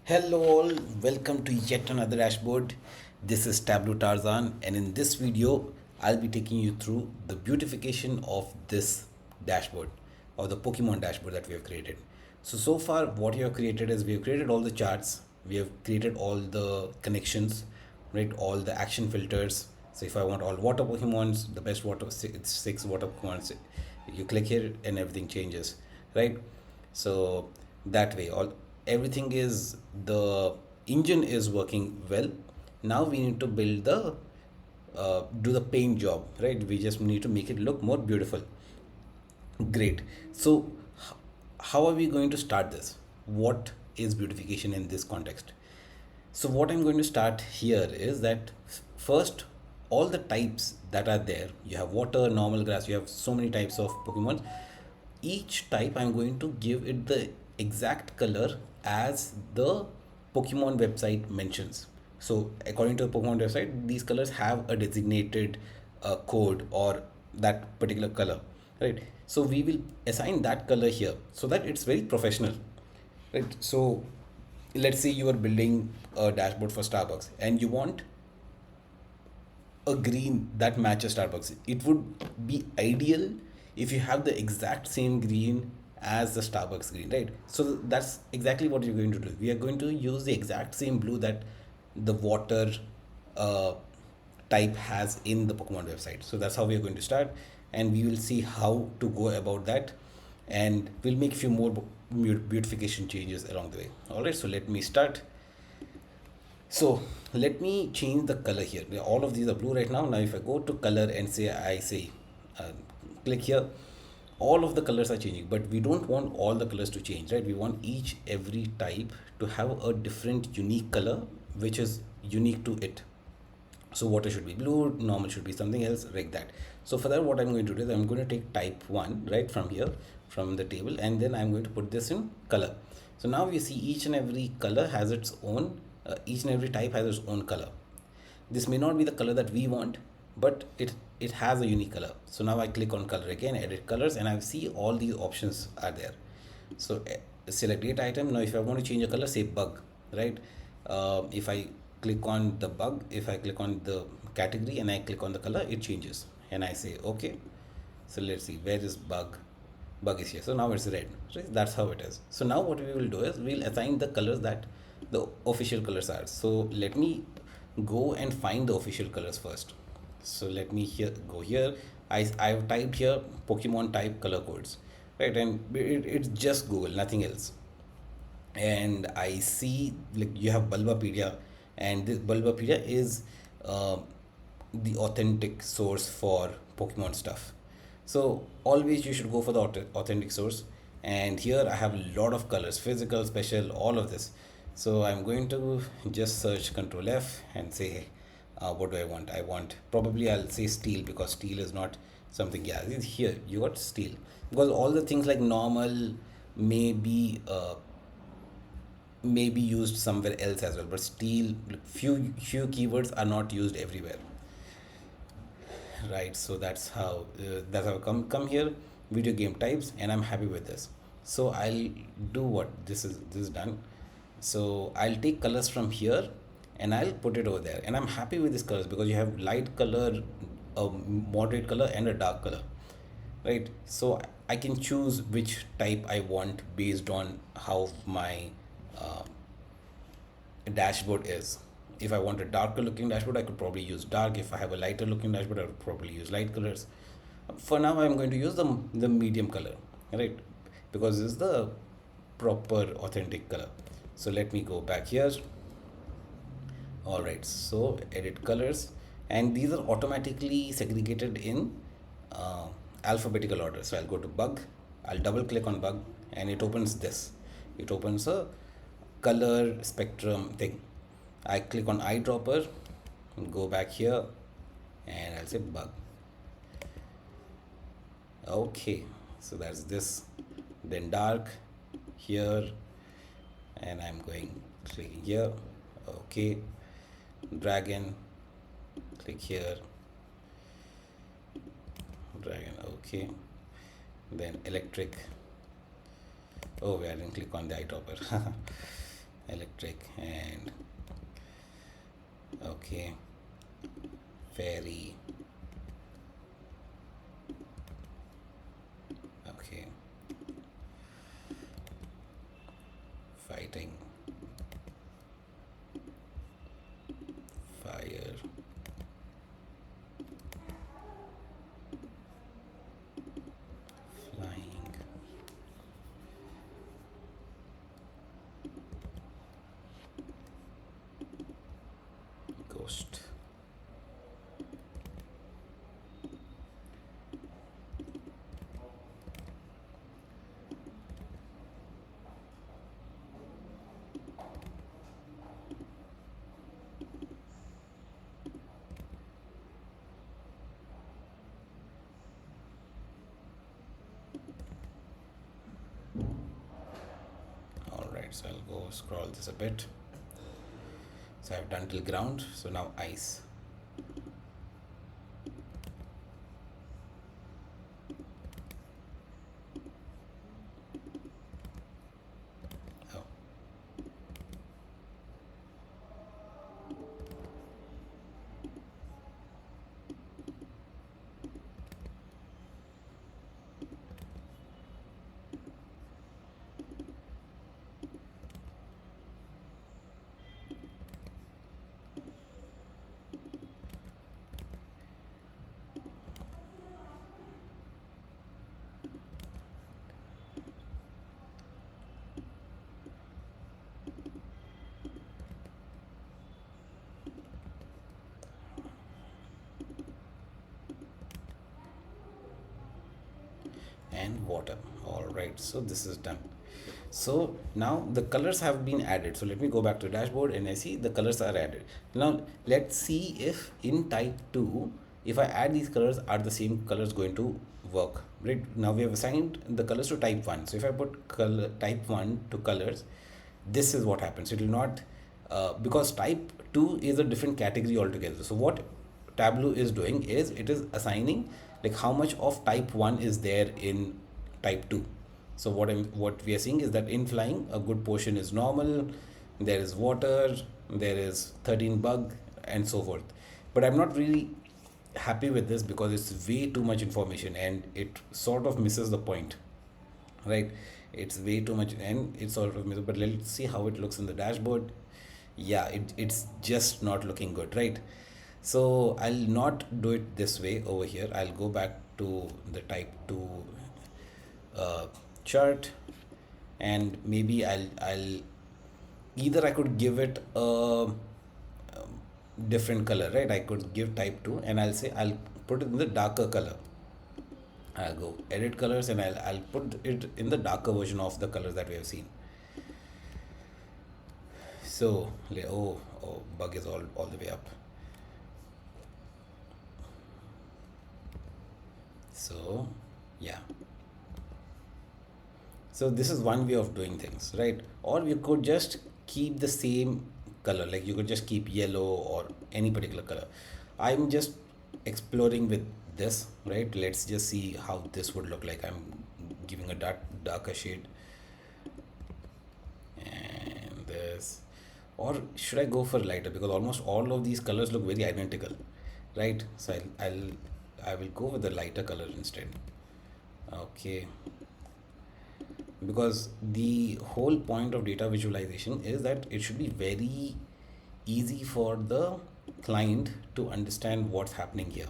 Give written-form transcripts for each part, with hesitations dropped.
Hello all, welcome to yet another dashboard. This is Tableau Tarzan, and in this video I'll be taking you through the beautification of this dashboard or the Pokemon dashboard that we have created. So far what we have created is we have created all the charts, we have created all the connections, right? All the action filters. So if I want all water Pokemons, the best water, it's six water Pokemons, you click here and everything changes, right? So that way all everything is the engine is working well. Now we need to build the do the paint job, right? We just need to make it look more beautiful. Great. So how are we going to start this? What is beautification in this context? So what I'm going to start here is that first, all the types that are there, you have water, normal grass, you have so many types of Pokemon. Each type I'm going to give it the exact color as the Pokemon website mentions. So according to the Pokemon website, these colors have a designated code or that particular color, right? So we will assign that color here so that it's very professional, right? So let's say you are building a dashboard for Starbucks and you want a green that matches Starbucks. It would be ideal if you have the exact same green as the Starbucks green, right? So that's exactly what you're going to do. We are going to use the exact same blue that the water uh, type has in the Pokemon website. So that's how we are going to start, and we will see how to go about that, and we'll make few more beautification changes along the way. All right, so let me start. So let me change the color here. All of these are blue right now. Now if I go to color and say uh, click here, all of the colors are changing, but we don't want all the colors to change, right? We want each every type to have a different unique color which is unique to it. So water should be blue, normal should be something else, like that. So for that, what I'm going to do is I'm going to take type 1 right from here, from the table, and then I'm going to put this in color. So now you see each and every color has its own, each and every type has its own color. This may not be the color that we want, but it has a unique color. So now I click on color again, edit colors, and I see all these options are there. So select date item. Now if I want to change a color, say bug, right? If I click on the bug, if I click on the category and I click on the color, it changes, and I say okay. So let's see, where is bug? Bug is here. So now it's red, right? That's how it is. So now what we will do is we'll assign the colors that the official colors are. So let me go and find the official colors first. So let me here go here. I've typed here Pokemon type color codes, right? And it's just Google, nothing else. And I see like you have Bulbapedia, and this Bulbapedia is uh, the authentic source for Pokemon stuff. So always you should go for the authentic source. And here I have a lot of colors, physical, special, all of this. So I'm going to just search Control F and say, what do I want? I want, probably I'll say steel, because steel is not something. Yeah, here you got steel, because all the things like normal may be used somewhere else as well, but steel, few keywords are not used everywhere, right? So that's how come here, video game types, and I'm happy with this. So I'll do what this is done. So I'll take colors from here and I'll put it over there, and I'm happy with these colors because you have light color, a moderate color, and a dark color, right? So I can choose which type I want based on how my uh, dashboard is. If I want a darker looking dashboard, I could probably use dark. If I have a lighter looking dashboard, I would probably use light colors. For now, I'm going to use the medium color, right? Because this is the proper authentic color. So let me go back here. All right, so edit colors, and these are automatically segregated in uh, alphabetical order. So I'll go to bug, I'll double click on bug, and it opens this. It opens a color spectrum thing. I click on eyedropper, go back here, and I'll say bug. Okay, so that's this. Then dark here, and I'm going clicking here. Okay, dragon, click here, dragon. Okay, then electric. Oh, I didn't click on the eyedropper. electric, and okay, ferry, okay, fighting, fire, flying, ghost. Alright, so I'll go scroll this a bit. So I've done till ground, so now ice. Oh, and water. All right, so this is done. So now the colors have been added. So let me go back to dashboard and I see the colors are added. Now let's see if in type 2, if I add these colors, are the same colors going to work? Right now we have assigned the colors to type 1. So if I put color type 1 to colors, this is what happens. It will not, because type 2 is a different category altogether. So what Tableau is doing is it is assigning like how much of type 1 is there in type 2. So what we are seeing is that in flying a good portion is normal, there is water, there is 13 bug, and so forth. But I'm not really happy with this because it's way too much information and it sort of misses the point, right? It's way too much and it's sort of miserable. But let's see how it looks in the dashboard. Yeah, it's just not looking good, right? So I'll not do it this way over here. I'll go back to the type 2 uh, chart, and maybe I'll either I could give it a different color, right? I could give type 2 and I'll say I'll put it in the darker color. I'll go edit colors and I'll put it in the darker version of the colors that we have seen. So, oh, bug is all the way up. So, yeah. So this is one way of doing things, right? Or you could just keep the same color, like you could just keep yellow or any particular color. I'm just exploring with this, right? Let's just see how this would look like. I'm giving a darker shade and this. Or should I go for lighter? Because almost all of these colors look very identical, right? So I will go with the lighter color instead. Okay, because the whole point of data visualization is that it should be very easy for the client to understand what's happening here.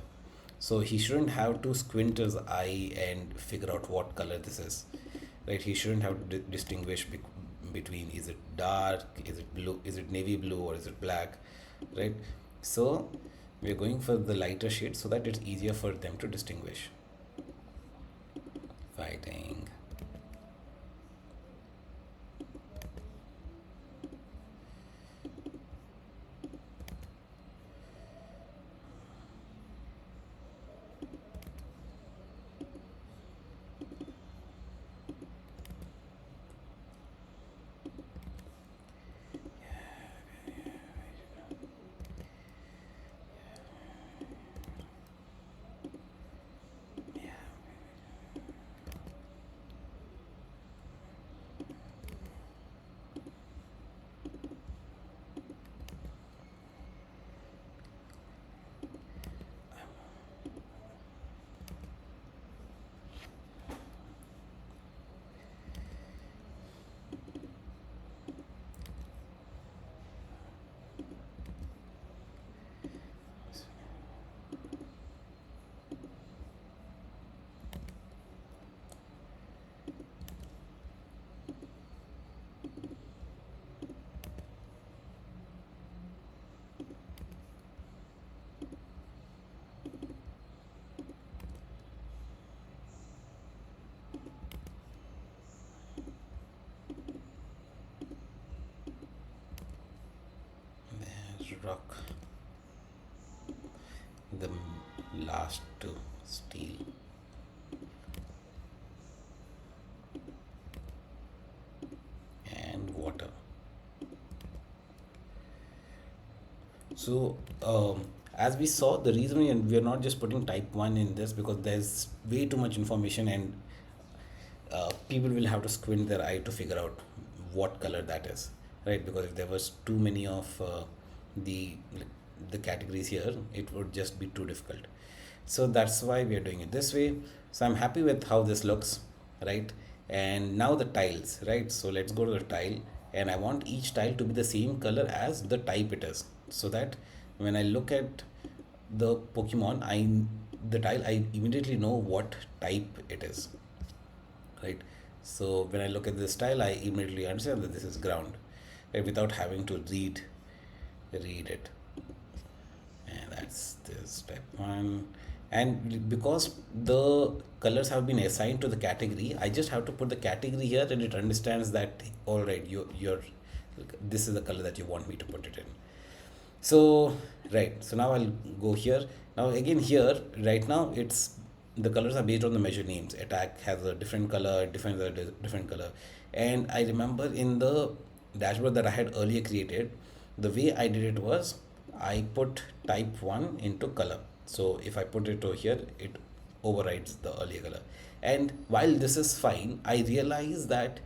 So he shouldn't have to squint his eye and figure out what color this is, right? He shouldn't have to distinguish between, is it dark, is it blue, is it navy blue, or is it black, right? So we're going for the lighter shade so that it's easier for them to distinguish. Fighting. rock, the last to steel, and water. So, as we saw, the reason we are not just putting type 1 in this because there's way too much information, and people will have to squint their eye to figure out what color that is, right? Because if there was too many of the the categories here, it would just be too difficult. So that's why we are doing it this way. So I'm happy with how this looks, right? And now the tiles, right? So let's go to the tile, and I want each tile to be the same color as the type it is, so that when I look at the Pokemon, the tile, I immediately know what type it is, right? So when I look at this tile, I immediately understand that this is ground, right? Without having to read it. And that's this step one. And because the colors have been assigned to the category, I just have to put the category here, and it understands that all right, you're this is the color that you want me to put it in. So right, so now I'll go here. Now again here, right now it's the colors are based on the measure names. Attack has a different color, defense has a different color. And I remember in the dashboard that I had earlier created, the way I did it was I put type 1 into color. So if I put it over here, it overrides the earlier color. And while this is fine, I realize that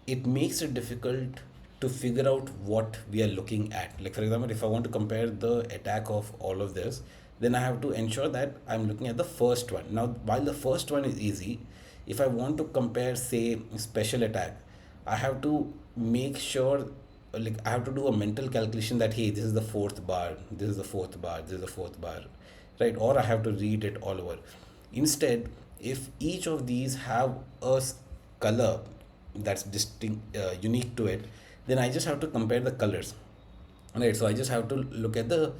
it makes it difficult to figure out what we are looking at. Like for example, if I want to compare the attack of all of this, then I have to ensure that I'm looking at the first one. Now, while the first one is easy, if I want to compare, say, special attack, I have to make sure, like I have to do a mental calculation that hey, this is the fourth bar, this is the fourth bar, this is the fourth bar, right? Or I have to read it all over. Instead, if each of these have a color that's distinct, unique to it, then I just have to compare the colors, right? So I just have to look at the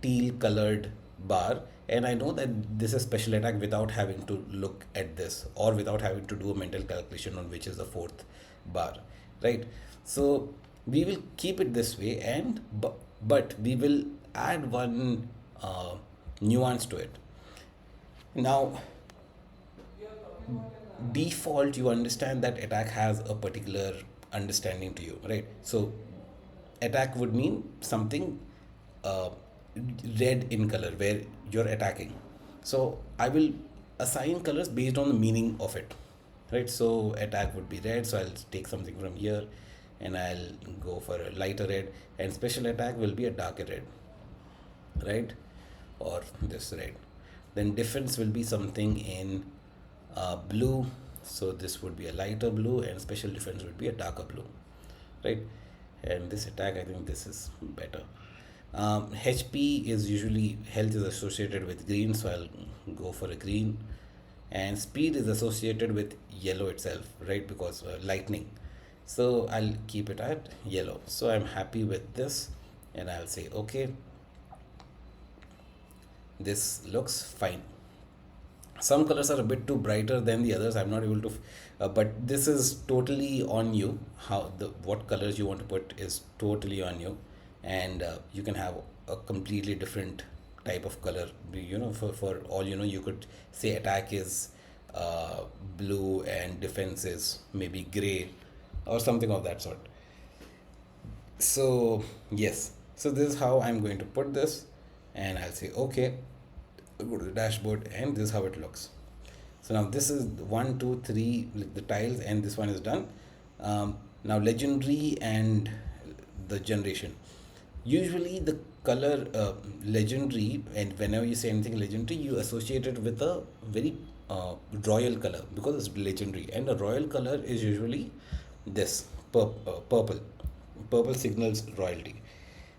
teal colored bar, and I know that this is special attack without having to look at this or without having to do a mental calculation on which is the fourth bar, right? So we will keep it this way, and but we will add one nuance to it. Now, default, you understand that attack has a particular understanding to you, right? So attack would mean something uh, red in color where you're attacking. So I will assign colors based on the meaning of it, right? So attack would be red, so I'll take something from here and I'll go for a lighter red, and special attack will be a darker red, right? Or this red. Then defense will be something in blue, so this would be a lighter blue, and special defense would be a darker blue, right? And this attack, I think this is better. HP is usually, health is associated with green, so I'll go for a green. And speed is associated with yellow itself, right? Because lightning. So I'll keep it at yellow. So I'm happy with this, and I'll say okay. This looks fine. Some colors are a bit too brighter than the others. I'm not able to, but this is totally on you. How the what colors you want to put is totally on you, and you can have a completely different type of color. For all you know, you could say attack is blue and defense is maybe gray, or something of that sort. So yes, so this is how I'm going to put this, and I'll say okay. Go to the dashboard, and this is how it looks. So now this is one, two, three, like the tiles, and this one is done. Now legendary and the generation. Usually the color legendary, and whenever you say anything legendary, you associate it with a very royal color because it's legendary, and a royal color is usually this purple. Purple signals royalty.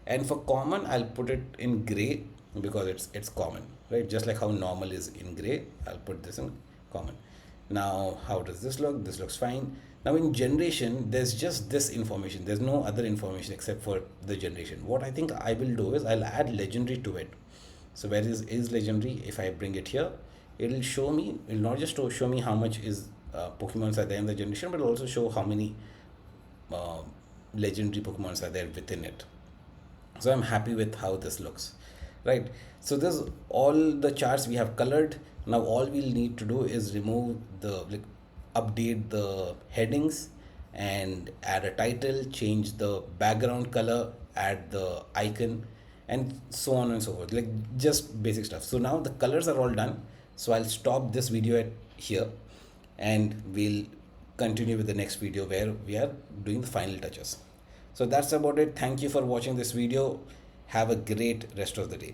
And for common, I'll put it in gray because it's common, right? Just like how normal is in gray, I'll put this in common. Now how does this look? This looks fine. Now in generation, there's just this information, there's no other information except for the generation. What I think I will do is I'll add legendary to it. So where is legendary? If I bring it here, it'll show me, it'll not just show me how much is Pokemons are there in the generation, but also show how many uh, legendary Pokemons are there within it. So I'm happy with how this looks, right? So this all the charts we have colored. Now all we'll need to do is remove the like, update the headings and add a title, change the background color, add the icon, and so on and so forth, like just basic stuff. So now the colors are all done, so I'll stop this video at here, and we'll continue with the next video where we are doing the final touches. So that's about it. Thank you for watching this video. Have a great rest of the day.